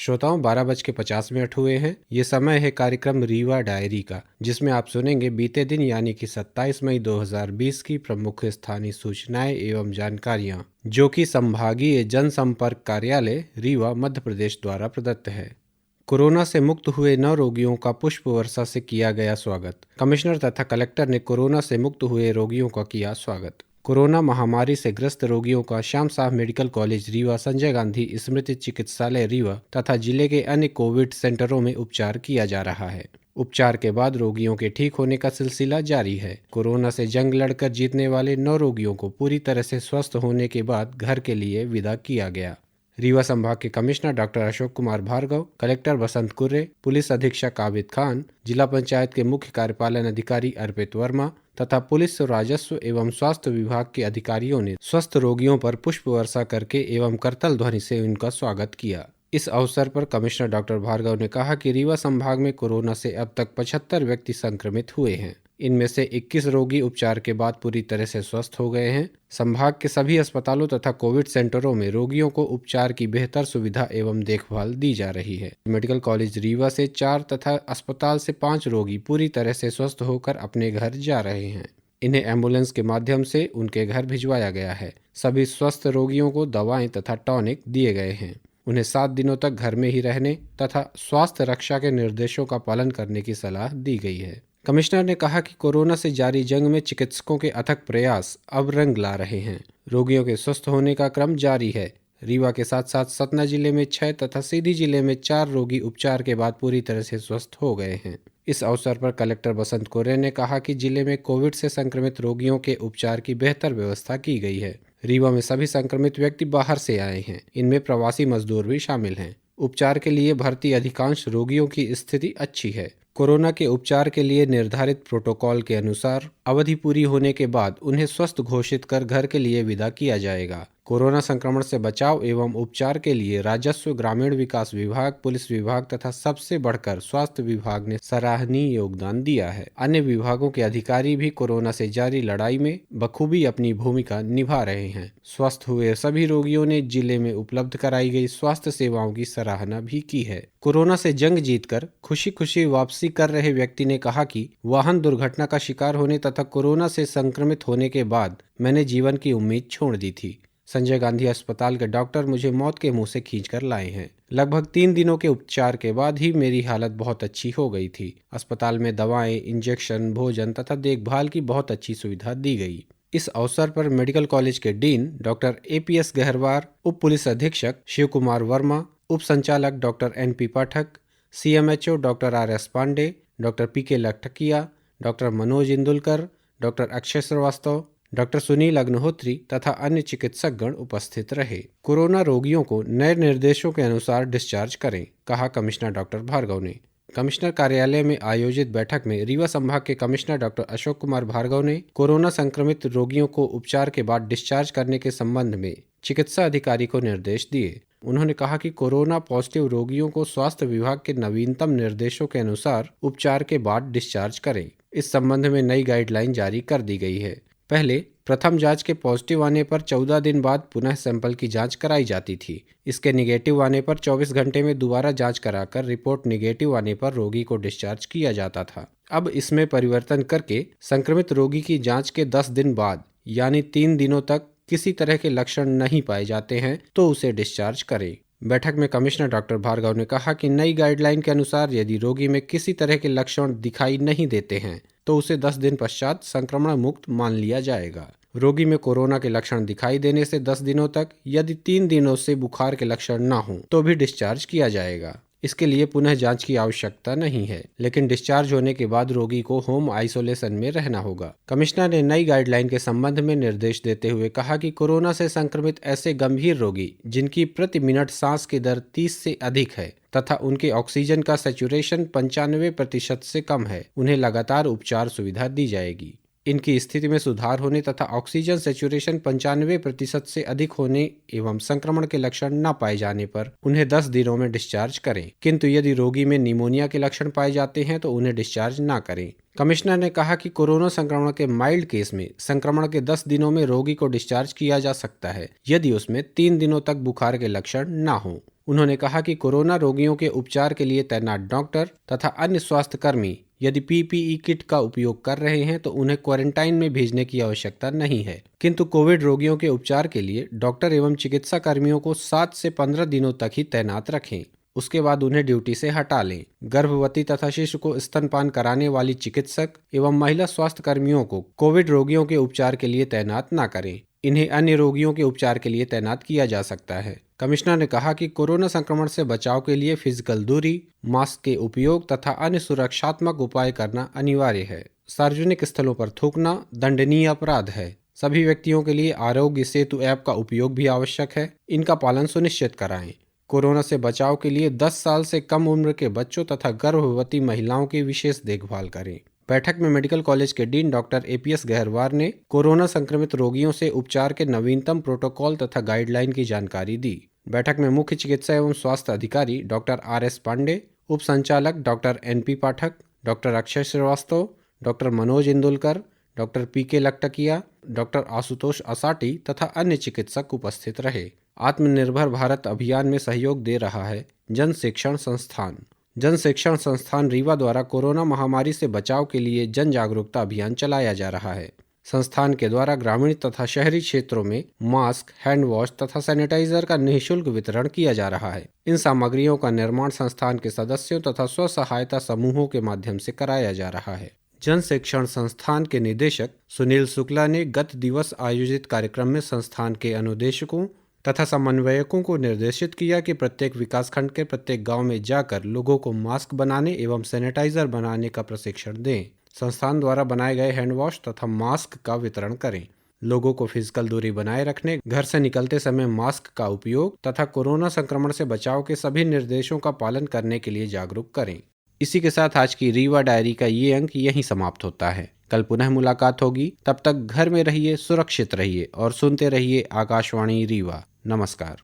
श्रोताओं 12:50 हुए हैं। ये समय है कार्यक्रम रीवा डायरी का, जिसमें आप सुनेंगे बीते दिन यानी कि 27 मई 2020 की प्रमुख स्थानीय सूचनाएं एवं जानकारियां, जो कि संभागीय जनसंपर्क कार्यालय रीवा मध्य प्रदेश द्वारा प्रदत्त है। कोरोना से मुक्त हुए 9 रोगियों का पुष्प वर्षा से किया गया स्वागत। कमिश्नर तथा कलेक्टर ने कोरोना से मुक्त हुए रोगियों का किया स्वागत। कोरोना महामारी से ग्रस्त रोगियों का श्याम साहब मेडिकल कॉलेज रीवा, संजय गांधी स्मृति चिकित्सालय रीवा तथा जिले के अन्य कोविड सेंटरों में उपचार किया जा रहा है। उपचार के बाद रोगियों के ठीक होने का सिलसिला जारी है। कोरोना से जंग लड़कर जीतने वाले 9 रोगियों को पूरी तरह से स्वस्थ होने के बाद घर के लिए विदा किया गया। रीवा संभाग के commissioner doctor Ashok Kumar Bhargava, collector Basant Kurre, police अधीक्षक आबिद खान, जिला पंचायत के मुख्य कार्यपालन अधिकारी अर्पित वर्मा तथा पुलिस, राजस्व एवं स्वास्थ्य विभाग के अधिकारियों ने स्वस्थ रोगियों पर पुष्प वर्षा करके एवं करतल ध्वनि से उनका स्वागत किया। इस अवसर पर कमिश्नर डॉक्टर भार्गव ने कहा कि रीवा संभाग में कोरोना से अब तक 75 व्यक्ति संक्रमित हुए हैं। इनमें से 21 रोगी उपचार के बाद पूरी तरह से स्वस्थ हो गए हैं। संभाग के सभी अस्पतालों तथा कोविड सेंटरों में रोगियों को उपचार की बेहतर सुविधा एवं देखभाल दी जा रही है। मेडिकल कॉलेज रीवा से 4 तथा अस्पताल से 5 रोगी पूरी तरह से स्वस्थ होकर अपने घर जा रहे हैं। इन्हें एम्बुलेंस के माध्यम से उनके घर भिजवाया गया है। सभी स्वस्थ रोगियों को दवाएं तथा टॉनिक दिए गए हैं। उन्हें 7 दिनों तक घर में ही रहने तथा स्वास्थ्य रक्षा के निर्देशों का पालन करने की सलाह दी गई है। कमिश्नर ने कहा कि कोरोना से जारी जंग में चिकित्सकों के अथक प्रयास अब रंग ला रहे हैं। रोगियों के स्वस्थ होने का क्रम जारी है। रीवा के साथ साथ सतना जिले में 6 तथा सीधी जिले में 4 रोगी उपचार के बाद पूरी तरह से स्वस्थ हो गए हैं। इस अवसर पर कलेक्टर बसंत कुर्रे ने कहा कि जिले में कोविड से संक्रमित रोगियों के उपचार की बेहतर व्यवस्था की गई है। रीवा में सभी संक्रमित व्यक्ति बाहर से आए हैं। इनमें प्रवासी मजदूर भी शामिल हैं। उपचार के लिए भर्ती अधिकांश रोगियों की स्थिति अच्छी है। कोरोना के उपचार के लिए निर्धारित प्रोटोकॉल के अनुसार अवधि पूरी होने के बाद उन्हें स्वस्थ घोषित कर घर के लिए विदा किया जाएगा। कोरोना संक्रमण से बचाव एवं उपचार के लिए राजस्व, ग्रामीण विकास विभाग, पुलिस विभाग तथा सबसे बढ़कर स्वास्थ्य विभाग ने सराहनीय योगदान दिया है। अन्य विभागों के अधिकारी भी कोरोना से जारी लड़ाई में बखूबी अपनी भूमिका निभा रहे हैं। स्वस्थ हुए सभी रोगियों ने जिले में उपलब्ध कराई गई स्वास्थ्य सेवाओं की सराहना भी की है। कोरोना से जंग जीतकर खुशी खुशी वापसी कर रहे व्यक्ति ने कहा कि वाहन दुर्घटना का शिकार होने तथा कोरोना से संक्रमित होने के बाद मैंने जीवन की उम्मीद छोड़ दी थी। संजय गांधी अस्पताल के डॉक्टर मुझे मौत के मुंह से खींचकर लाए हैं। लगभग 3 दिनों के उपचार के बाद ही मेरी हालत बहुत अच्छी हो गई थी। अस्पताल में दवाएं, इंजेक्शन, भोजन तथा देखभाल की बहुत अच्छी सुविधा दी गई। इस अवसर पर मेडिकल कॉलेज के डीन डॉक्टर APS गहरवार, उप पुलिस अधीक्षक शिव कुमार वर्मा, उप संचालक doctor NP Pathak, CMHO doctor RS Pandey, doctor PK Lakhtakia, doctor Manoj Indulkar, doctor Akshay Shrivastava, doctor Sunil Agnihotri तथा अन्य चिकित्सकगण उपस्थित रहे। कोरोना रोगियों को नए निर्देशों के अनुसार डिस्चार्ज करें, कहा कमिश्नर डॉक्टर भार्गव ने। कमिश्नर कार्यालय में आयोजित बैठक में रीवा संभाग के कमिश्नर डॉक्टर अशोक कुमार भार्गव ने कोरोना संक्रमित रोगियों को उपचार के बाद डिस्चार्ज करने के संबंध में चिकित्सा अधिकारी को निर्देश दिए। उन्होंने कहा कि कोरोना पॉजिटिव रोगियों को स्वास्थ्य विभाग के नवीनतम निर्देशों के अनुसार उपचार के बाद डिस्चार्ज करें। इस संबंध में नई गाइडलाइन जारी कर दी गई है। पहले प्रथम जांच के पॉजिटिव आने पर 14 दिन बाद पुनः सैंपल की जांच कराई जाती थी। इसके निगेटिव आने पर 24 घंटे में दोबारा जांच कराकर रिपोर्ट निगेटिव आने पर रोगी को डिस्चार्ज किया जाता था। अब इसमें परिवर्तन करके संक्रमित रोगी की जांच के 10 दिन बाद यानी 3 दिनों तक किसी तरह के लक्षण नहीं पाए जाते हैं तो उसे डिस्चार्ज करें। बैठक में कमिश्नर डॉक्टर भार्गव ने कहा कि नई गाइडलाइन के अनुसार यदि रोगी में किसी तरह के लक्षण दिखाई नहीं देते हैं तो उसे 10 दिन पश्चात संक्रमण मुक्त मान लिया जाएगा। रोगी में कोरोना के लक्षण दिखाई देने से 10 दिनों तक, यदि 3 दिनों से बुखार के लक्षण न हो तो भी डिस्चार्ज किया जाएगा। इसके लिए पुनः जांच की आवश्यकता नहीं है, लेकिन डिस्चार्ज होने के बाद रोगी को होम आइसोलेशन में रहना होगा। कमिश्नर ने नई गाइडलाइन के संबंध में निर्देश देते हुए कहा कि कोरोना से संक्रमित ऐसे गंभीर रोगी जिनकी प्रति मिनट सांस की दर 30 से अधिक है तथा उनके ऑक्सीजन का सैचुरेशन 95% से कम है, उन्हें लगातार उपचार सुविधा दी जाएगी। इनकी स्थिति में सुधार होने तथा ऑक्सीजन सैचुरेशन 95% से अधिक होने एवं संक्रमण के लक्षण न पाए जाने पर उन्हें 10 दिनों में डिस्चार्ज करें, किंतु यदि रोगी में निमोनिया के लक्षण पाए जाते हैं तो उन्हें डिस्चार्ज न करें। कमिश्नर ने कहा कि कोरोना संक्रमण के माइल्ड केस में संक्रमण के 10 दिनों में रोगी को डिस्चार्ज किया जा सकता है यदि उसमें 3 दिनों तक बुखार के लक्षण न हो। उन्होंने कहा कि कोरोना रोगियों के उपचार के लिए तैनात डॉक्टर तथा अन्य स्वास्थ्य कर्मी यदि पीपीई किट का उपयोग कर रहे हैं तो उन्हें क्वारंटाइन में भेजने की आवश्यकता नहीं है, किंतु कोविड रोगियों के उपचार के लिए डॉक्टर एवं चिकित्सा कर्मियों को 7 से 15 दिनों तक ही तैनात रखें। उसके बाद उन्हें ड्यूटी से हटा लें। गर्भवती तथा शिशु को स्तनपान कराने वाली चिकित्सक एवं महिला स्वास्थ्य कर्मियों को कोविड रोगियों के उपचार के लिए तैनात न करें। इन्हें अन्य रोगियों के उपचार के लिए तैनात किया जा सकता है। कमिश्नर ने कहा कि कोरोना संक्रमण से बचाव के लिए फिजिकल दूरी, मास्क के उपयोग तथा अन्य सुरक्षात्मक उपाय करना अनिवार्य है। सार्वजनिक स्थलों पर थूकना दंडनीय अपराध है। सभी व्यक्तियों के लिए आरोग्य सेतु ऐप का उपयोग भी आवश्यक है। इनका पालन सुनिश्चित कराएं। कोरोना से बचाव के लिए 10 साल से कम उम्र के बच्चों तथा गर्भवती महिलाओं की विशेष देखभाल करें। बैठक में मेडिकल कॉलेज के डीन डॉक्टर एपीएस गहरवार ने कोरोना संक्रमित रोगियों से उपचार के नवीनतम प्रोटोकॉल तथा गाइडलाइन की जानकारी दी। बैठक में मुख्य चिकित्सा एवं स्वास्थ्य अधिकारी डॉक्टर आर.एस. पांडे, उप संचालक doctor N P. Pathak, doctor Akshay Shrivastava, doctor Manoj Indulkar, doctor P K. Lakhtakia, doctor Ashutosh Asati तथा अन्य चिकित्सक उपस्थित रहे। आत्मनिर्भर भारत अभियान में सहयोग दे रहा है जन शिक्षण संस्थान। जन शिक्षण संस्थान रीवा द्वारा कोरोना महामारी से बचाव के लिए जन जागरूकता अभियान चलाया जा रहा है। संस्थान के द्वारा ग्रामीण तथा शहरी क्षेत्रों में मास्क, हैंड वॉश तथा सैनिटाइजर का निःशुल्क वितरण किया जा रहा है। इन सामग्रियों का निर्माण संस्थान के सदस्यों तथा स्व सहायता समूहों के माध्यम से कराया जा रहा है। जन शिक्षण संस्थान के निदेशक सुनील शुक्ला ने गत दिवस आयोजित कार्यक्रम में संस्थान के अनुदेशकों तथा समन्वयकों को निर्देशित किया कि प्रत्येक विकासखंड के प्रत्येक गांव में जाकर लोगों को मास्क बनाने एवं सैनिटाइजर बनाने का प्रशिक्षण दें। संस्थान द्वारा बनाए गए हैंड वॉश तथा मास्क का वितरण करें। लोगों को फिजिकल दूरी बनाए रखने, घर से निकलते समय मास्क का उपयोग तथा कोरोना संक्रमण से बचाव के सभी निर्देशों का पालन करने के लिए जागरूक करें। इसी के साथ आज की रीवा डायरी का ये अंक यहीं समाप्त होता है। कल पुनः मुलाकात होगी। तब तक घर में रहिए, सुरक्षित रहिए और सुनते रहिए आकाशवाणी रीवा। नमस्कार।